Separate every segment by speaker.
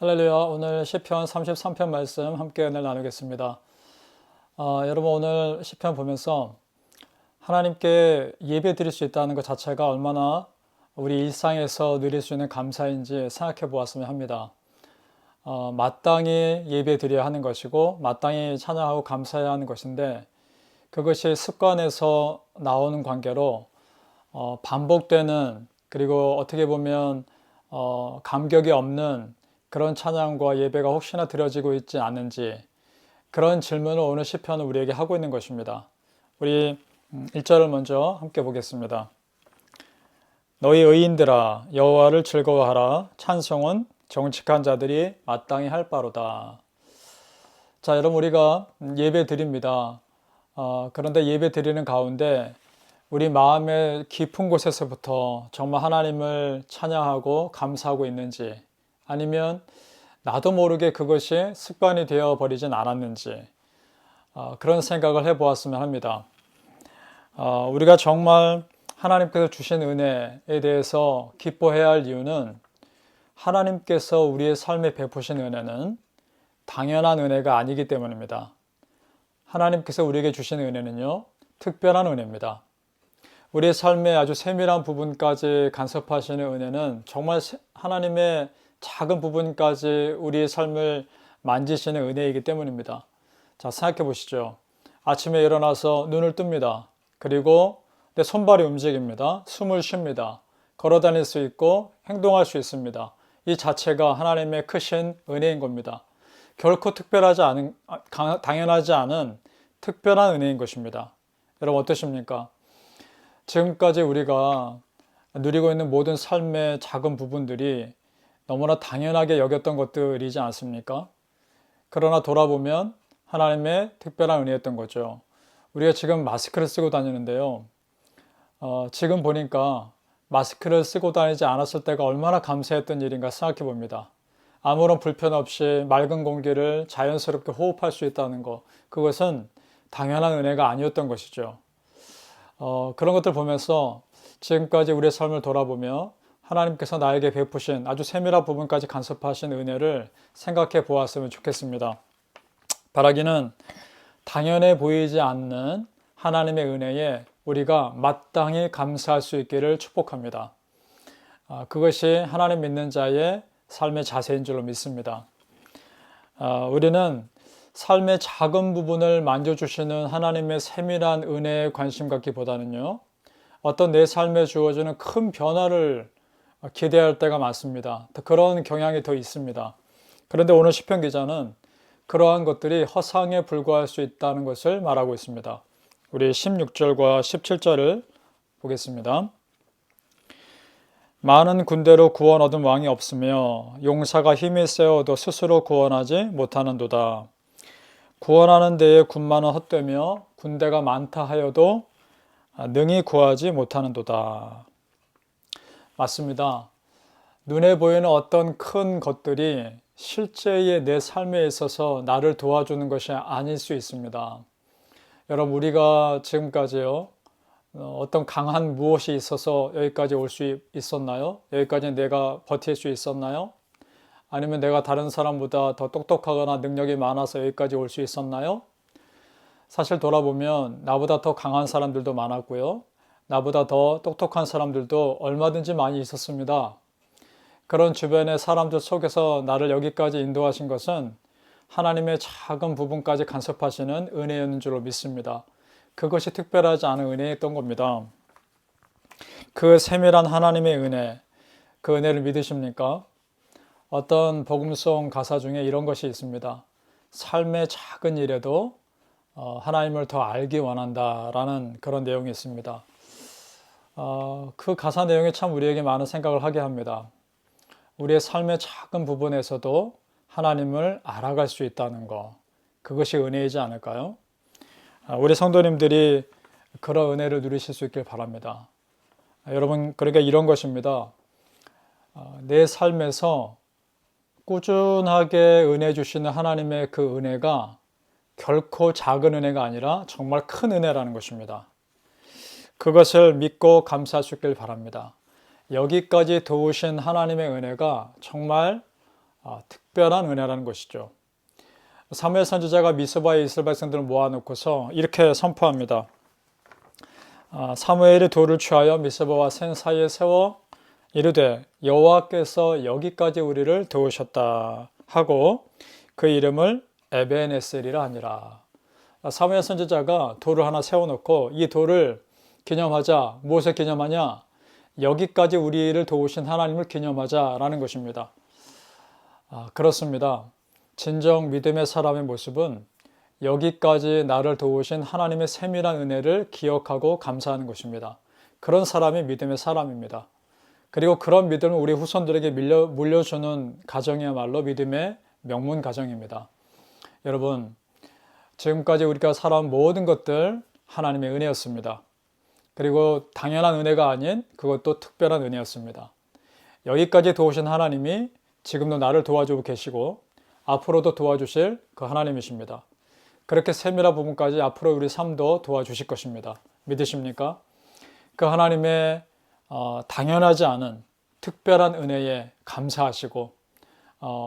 Speaker 1: 할렐루야. 오늘 시편 33편 말씀 함께 은혜를 나누겠습니다. 여러분 오늘 시편 보면서 하나님께 예배 드릴 수 있다는 것 자체가 얼마나 우리 일상에서 누릴 수 있는 감사인지 생각해 보았으면 합니다. 마땅히 예배 드려야 하는 것이고 마땅히 찬양하고 감사해야 하는 것인데 그것이 습관에서 나오는 관계로 반복되는 그리고 어떻게 보면 감격이 없는 그런 찬양과 예배가 혹시나 드려지고 있지 않은지 그런 질문을 오늘 시편은 우리에게 하고 있는 것입니다. 우리 1절을 먼저 함께 보겠습니다. 너희 의인들아 여호와를 즐거워하라. 찬송은 정직한 자들이 마땅히 할 바로다. 자, 여러분 우리가 예배 드립니다. 그런데 예배 드리는 가운데 우리 마음의 깊은 곳에서부터 정말 하나님을 찬양하고 감사하고 있는지 아니면 나도 모르게 그것이 습관이 되어 버리진 않았는지 그런 생각을 해보았으면 합니다. 우리가 정말 하나님께서 주신 은혜에 대해서 기뻐해야 할 이유는 하나님께서 우리의 삶에 베푸신 은혜는 당연한 은혜가 아니기 때문입니다. 하나님께서 우리에게 주신 은혜는요, 특별한 은혜입니다. 우리의 삶의 아주 세밀한 부분까지 간섭하시는 은혜는 정말 하나님의 작은 부분까지 우리의 삶을 만지시는 은혜이기 때문입니다. 자, 생각해 보시죠. 아침에 일어나서 눈을 뜹니다. 그리고 내 손발이 움직입니다. 숨을 쉽니다. 걸어 다닐 수 있고 행동할 수 있습니다. 이 자체가 하나님의 크신 은혜인 겁니다. 결코 당연하지 않은 특별한 은혜인 것입니다. 여러분 어떠십니까? 지금까지 우리가 누리고 있는 모든 삶의 작은 부분들이 너무나 당연하게 여겼던 것들이지 않습니까? 그러나 돌아보면 하나님의 특별한 은혜였던 거죠. 우리가 지금 마스크를 쓰고 다니는데요. 지금 보니까 마스크를 쓰고 다니지 않았을 때가 얼마나 감사했던 일인가 생각해 봅니다. 아무런 불편 없이 맑은 공기를 자연스럽게 호흡할 수 있다는 것, 그것은 당연한 은혜가 아니었던 것이죠. 그런 것들 보면서 지금까지 우리의 삶을 돌아보며 하나님께서 나에게 베푸신 아주 세밀한 부분까지 간섭하신 은혜를 생각해 보았으면 좋겠습니다. 바라기는 당연해 보이지 않는 하나님의 은혜에 우리가 마땅히 감사할 수 있기를 축복합니다. 그것이 하나님 믿는 자의 삶의 자세인 줄로 믿습니다. 우리는 삶의 작은 부분을 만져주시는 하나님의 세밀한 은혜에 관심 갖기보다는요, 어떤 내 삶에 주어지는 큰 변화를 기대할 때가 많습니다. 그런 경향이 더 있습니다. 그런데 오늘 시편 기자는 그러한 것들이 허상에 불과할 수 있다는 것을 말하고 있습니다. 우리 16절과 17절을 보겠습니다. 많은 군대로 구원 얻은 왕이 없으며 용사가 힘이 세어도 스스로 구원하지 못하는도다. 구원하는 데에 군마는 헛되며 군대가 많다 하여도 능히 구하지 못하는도다. 맞습니다. 눈에 보이는 어떤 큰 것들이 실제의 내 삶에 있어서 나를 도와주는 것이 아닐 수 있습니다. 여러분 우리가 지금까지요, 어떤 강한 무엇이 있어서 여기까지 올 수 있었나요? 여기까지 내가 버틸 수 있었나요? 아니면 내가 다른 사람보다 더 똑똑하거나 능력이 많아서 여기까지 올 수 있었나요? 사실 돌아보면 나보다 더 강한 사람들도 많았고요. 나보다 더 똑똑한 사람들도 얼마든지 많이 있었습니다. 그런 주변의 사람들 속에서 나를 여기까지 인도하신 것은 하나님의 작은 부분까지 간섭하시는 은혜였는 줄로 믿습니다. 그것이 특별하지 않은 은혜였던 겁니다. 그 세밀한 하나님의 은혜, 그 은혜를 믿으십니까? 어떤 복음송 가사 중에 이런 것이 있습니다. 삶의 작은 일에도 하나님을 더 알기 원한다라는 그런 내용이 있습니다. 그 가사 내용이 참 우리에게 많은 생각을 하게 합니다. 우리의 삶의 작은 부분에서도 하나님을 알아갈 수 있다는 것, 그것이 은혜이지 않을까요? 우리 성도님들이 그런 은혜를 누리실 수 있길 바랍니다. 여러분, 그러니까 이런 것입니다. 내 삶에서 꾸준하게 은혜 주시는 하나님의 그 은혜가 결코 작은 은혜가 아니라 정말 큰 은혜라는 것입니다. 그것을 믿고 감사할 수 있길 바랍니다. 여기까지 도우신 하나님의 은혜가 정말 특별한 은혜라는 것이죠. 사무엘 선지자가 미스바에 이스라엘 백성들을 모아놓고서 이렇게 선포합니다. 사무엘이 돌을 취하여 미스바와 센 사이에 세워 이르되 여호와께서 여기까지 우리를 도우셨다 하고 그 이름을 에벤에셀이라 하니라. 사무엘 선지자가 돌을 하나 세워놓고 이 돌을 기념하자. 무엇을 기념하냐? 여기까지 우리를 도우신 하나님을 기념하자라는 것입니다. 그렇습니다. 진정 믿음의 사람의 모습은 여기까지 나를 도우신 하나님의 세밀한 은혜를 기억하고 감사하는 것입니다. 그런 사람이 믿음의 사람입니다. 그리고 그런 믿음을 우리 후손들에게 물려주는 가정이야말로 믿음의 명문 가정입니다. 여러분, 지금까지 우리가 살아온 모든 것들 하나님의 은혜였습니다. 그리고 당연한 은혜가 아닌 그것도 특별한 은혜였습니다. 여기까지 도우신 하나님이 지금도 나를 도와주고 계시고 앞으로도 도와주실 그 하나님이십니다. 그렇게 세밀한 부분까지 앞으로 우리 삶도 도와주실 것입니다. 믿으십니까? 그 하나님의 당연하지 않은 특별한 은혜에 감사하시고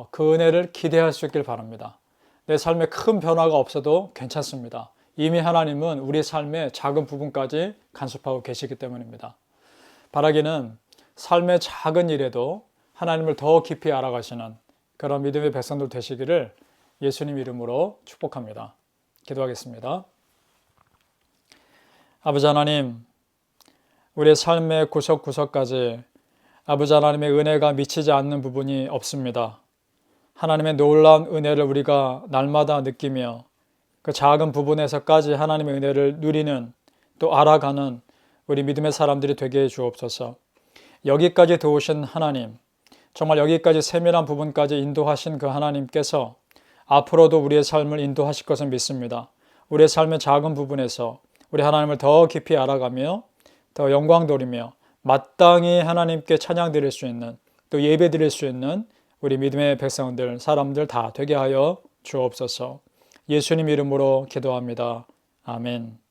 Speaker 1: 그 은혜를 기대할 수 있길 바랍니다. 내 삶에 큰 변화가 없어도 괜찮습니다. 이미 하나님은 우리 삶의 작은 부분까지 간섭하고 계시기 때문입니다. 바라기는 삶의 작은 일에도 하나님을 더 깊이 알아가시는 그런 믿음의 백성들 되시기를 예수님 이름으로 축복합니다. 기도하겠습니다. 아버지 하나님, 우리의 삶의 구석구석까지 아버지 하나님의 은혜가 미치지 않는 부분이 없습니다. 하나님의 놀라운 은혜를 우리가 날마다 느끼며 그 작은 부분에서까지 하나님의 은혜를 누리는 또 알아가는 우리 믿음의 사람들이 되게 해 주옵소서. 여기까지 도우신 하나님, 정말 여기까지 세밀한 부분까지 인도하신 그 하나님께서 앞으로도 우리의 삶을 인도하실 것을 믿습니다. 우리의 삶의 작은 부분에서 우리 하나님을 더 깊이 알아가며 더 영광 돌리며 마땅히 하나님께 찬양 드릴 수 있는 또 예배 드릴 수 있는 우리 믿음의 백성들, 사람들 다 되게 하여 주옵소서. 예수님 이름으로 기도합니다. 아멘.